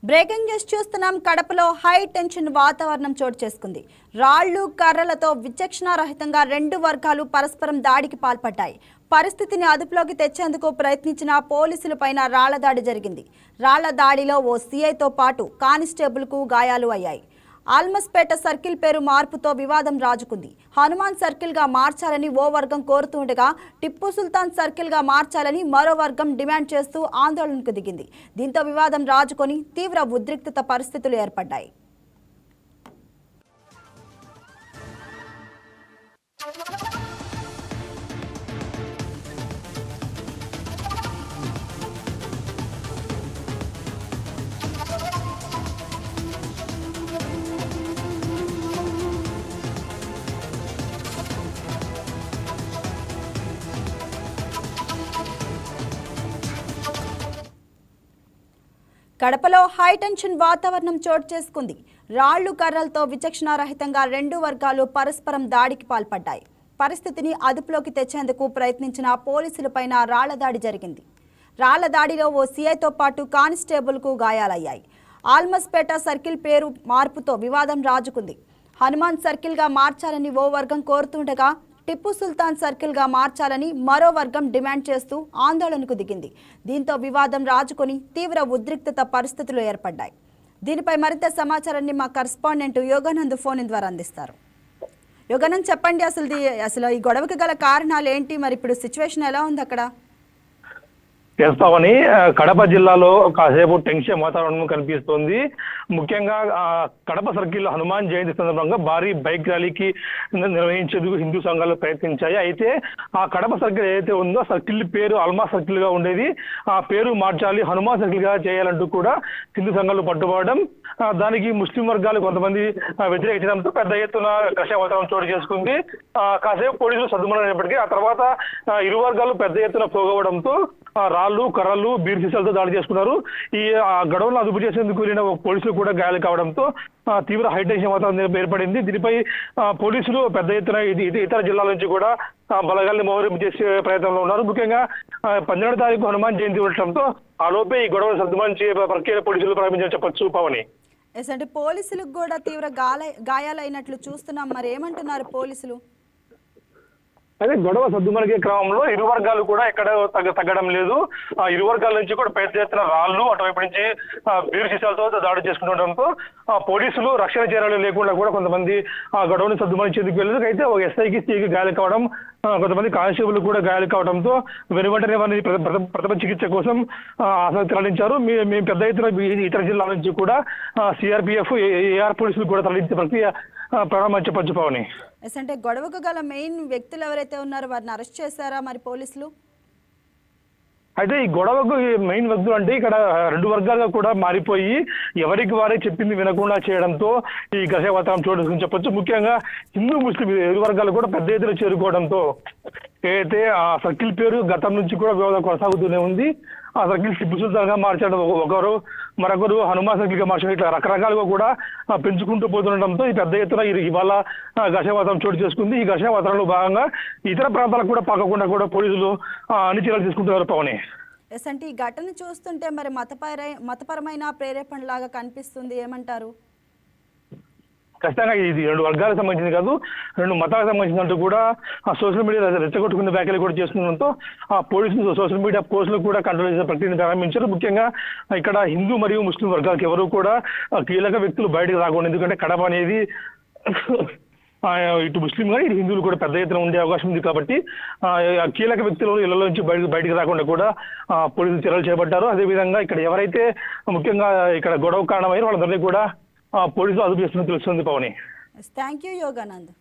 Breaking news చూస్తున్నాం. కడపలో high tension వాతావరణం చోటు చేసుకుంది. రాళ్లు కర్రలతో విచక్షణారహితంగా రెండు వర్గాలు పరస్పరం దాడికి పాల్పడ్డాయి. పరిస్థితిని అదుపులోకి తెచ్చేందుకు ప్రయత్నించిన పోలీసులపైన రాళ్ల దాడి జరిగింది. రాళ్ల దాడిలో ఓ సీఐతో పాటు కానిస్టేబుల్కు గాయాలు అయ్యాయి. ఆల్మస్పేట సర్కిల్ పేరు మార్పుతో వివాదం రాజుకుంది. హనుమాన్ సర్కిల్గా మార్చాలని ఓ వర్గం కోరుతుండగా టిప్పు సుల్తాన్ సర్కిల్గా మార్చాలని మరో వర్గం డిమాండ్ చేస్తూ ఆందోళనకు దిగింది. దీంతో వివాదం రాజుకొని తీవ్ర ఉద్రిక్తత పరిస్థితులు ఏర్పడ్డాయి. కడపలో హైటెన్షన్ వాతావరణం చోటు చేసుకుంది. రాళ్లు కర్రలతో విచక్షణారహితంగా రెండు వర్గాలు పరస్పరం దాడికి పాల్పడ్డాయి. పరిస్థితిని అదుపులోకి తెచ్చేందుకు ప్రయత్నించిన పోలీసులపైన రాళ్ల దాడి జరిగింది. రాళ్ల దాడిలో ఓ సీఐతో పాటు కానిస్టేబుల్కు గాయాలయ్యాయి. ఆల్మస్పేట సర్కిల్ పేరు మార్పుతో వివాదం రాజుకుంది. హనుమాన్ సర్కిల్గా మార్చాలని ఓ వర్గం కోరుతుండగా టిప్పు సుల్తాన్ సర్కిల్గా మార్చాలని మరో వర్గం డిమాండ్ చేస్తూ ఆందోళనకు దిగింది. దీంతో వివాదం రాజుకొని తీవ్ర ఉద్రిక్తత పరిస్థితులు ఏర్పడ్డాయి. దీనిపై మరింత సమాచారాన్ని మా కరెస్పాండెంట్ యోగానంద్ ఫోన్ ద్వారా అందిస్తారు. యోగానంద్, చెప్పండి, అసలు ఈ గొడవకి గల కారణాలు ఏంటి? మరి ఇప్పుడు సిచ్యువేషన్ ఎలా ఉంది అక్కడ? చేస్తామని కడప జిల్లాలో కాసేపు టెన్షన్ వాతావరణం కనిపిస్తోంది. ముఖ్యంగా కడప సర్కిల్ హనుమాన్ జయంతి సందర్భంగా భారీ బైక్ ర్యాలీకి నిర్వహించేందుకు హిందూ సంఘాలు ప్రయత్నించాయి. అయితే ఆ కడప సర్కిల్ ఏదైతే ఉందో సర్కిల్ పేరు అల్మా సర్కిల్ గా ఉండేది, ఆ పేరు మార్చాలి, హనుమాన్ సర్కిల్ గా చేయాలంటూ కూడా హిందూ సంఘాలు పట్టుబడడం, దానికి ముస్లిం వర్గాలు కొంతమంది వ్యతిరేకించడంతో పెద్ద ఎత్తున ఘర్షణ వాతావరణం చోటు చేసుకుంది. కాసేపు పోలీసులు సర్దుమనైనప్పటికీ ఆ తర్వాత ఇరు వర్గాలు పెద్ద ఎత్తున పోగవడంతో రాళ్లు కర్రలు బీర్ సీసాలతో దాడి చేసుకున్నారు. ఈ గడవలను అదుపు చేసేందుకు వెళ్ళిన పోలీసులు కూడా గాయాలు కావడంతో తీవ్ర హైటెన్షన్ వాతావరణం ఏర్పడింది. దీనిపై పోలీసులు పెద్ద ఎత్తున ఇతర జిల్లాల నుంచి కూడా బలగాల్ని మోహరింపు చేసే ప్రయత్నంలో ఉన్నారు. ముఖ్యంగా 12వ తారీఖు హనుమాన్ జయంతి ఉండటంతో ఆ లోపే ఈ గొడవ సర్దుమానించే ప్రక్రియ పోలీసులు ప్రారంభించాలని చెప్పొచ్చు. పవని, అంటే పోలీసులకు కూడా తీవ్ర గాయాలైనట్లు చూస్తున్నాం. మరి ఏమంటున్నారు పోలీసులు? అదే గొడవ సర్దుమణిగే క్రమంలో ఇరు వర్గాలు కూడా ఎక్కడ తగ్గడం లేదు. ఆ ఇరు వర్గాల నుంచి కూడా పెద్ద ఎత్తున రాళ్లు, అటువైపు నుంచి బీరు సీసాలతో దాడి చేసుకుంటుండడంతో పోలీసులు రక్షణ చర్యలు లేకుండా కూడా కొంతమంది ఆ గొడవను సర్దుమణించేందుకు వెళ్ళేందుకు అయితే ఒక ఎస్ఐకి సీకి గాయాలు కావడం, కొంతమంది కానిస్టేబుల్ కూడా గాయాలు కావడంతో వెనువెంటనే వారిని ప్రథమ చికిత్స కోసం ఆసుపత్రికి తరలించారు. మేము పెద్ద ఎత్తున ఇతర జిల్లాల నుంచి కూడా సిఆర్పిఎఫ్, ఏఆర్ పోలీసులు కూడా తరలించే ప్రక్రియ ప్రారంభం చెప్పొచ్చు. పవని, అంటే గొడవకు గల మెయిన్ వ్యక్తులు ఎవరైతే ఉన్నారో వారిని అరెస్ట్ చేశారా మరి పోలీసులు? అయితే ఈ గొడవకు మెయిన్ వ్యక్తులు అంటే ఇక్కడ రెండు వర్గాలుగా కూడా మారిపోయి ఎవరికి వారే చెప్పింది వినకుండా చేయడంతో ఈ ఘర్షణ వాతావరణం చోటు చెప్పొచ్చు. ముఖ్యంగా హిందూ ముస్లిం ఇరు వర్గాలు కూడా పెద్ద ఎత్తున చేరుకోవడంతో ఏదైతే ఆ సర్కిల్ పేరు గతం నుంచి కూడా వివాదం కొనసాగుతూనే ఉంది. ఆ సర్కిల్ టిప్పు సుల్తాన్ గా మార్చడం ఒకరు, మరొకరు హనుమాన్ సర్కిల్ గా మార్చడం, ఇట్లా రకరకాలుగా కూడా పెంచుకుంటూ పోతుండటంతో ఈ పెద్ద ఎత్తున ఇవాళ ఘర్షణ వాతావరణం చోటు చేసుకుంది. ఈ ఘర్షణ వాతావరణంలో భాగంగా ఇతర ప్రాంతాలకు కూడా పాకకుండా కూడా పోలీసులు అన్ని చర్యలు తీసుకుంటున్నారు. పవని, అంటే ఈ ఘటన చూస్తుంటే మరి మతపరమైన ప్రేరేపణ లాగా కనిపిస్తుంది, ఏమంటారు? ఖచ్చితంగా ఇది రెండు వర్గాలకు సంబంధించింది కాదు, రెండు మతాలకు సంబంధించినట్టు కూడా సోషల్ మీడియా రెచ్చగొట్టుకునే వ్యాఖ్యలు కూడా చేస్తుండడంతో ఆ పోలీసులు సోషల్ మీడియా పోస్టులు కూడా కంట్రోల్ చేసే ప్రక్రియను ప్రారంభించారు. ముఖ్యంగా ఇక్కడ హిందూ మరియు ముస్లిం వర్గాలకు ఎవరు కూడా కీలక వ్యక్తులు బయటకు రాకూడదు. ఎందుకంటే కడప అనేది ఇటు ముస్లిం గా ఇటు హిందువులు కూడా పెద్ద ఎత్తున ఉండే అవకాశం ఉంది. కాబట్టి కీలక వ్యక్తులు ఇళ్ల నుంచి బయటకు రాకుండా కూడా పోలీసులు చర్యలు చేపట్టారు. అదేవిధంగా ఇక్కడ ఎవరైతే ముఖ్యంగా ఇక్కడ గొడవ కారణమైన వాళ్ళందరినీ కూడా పోలీసులు అదుపు చేస్తున్నట్టు తెలుస్తుంది. పవని, థ్యాంక్ యూ యోగానంద్.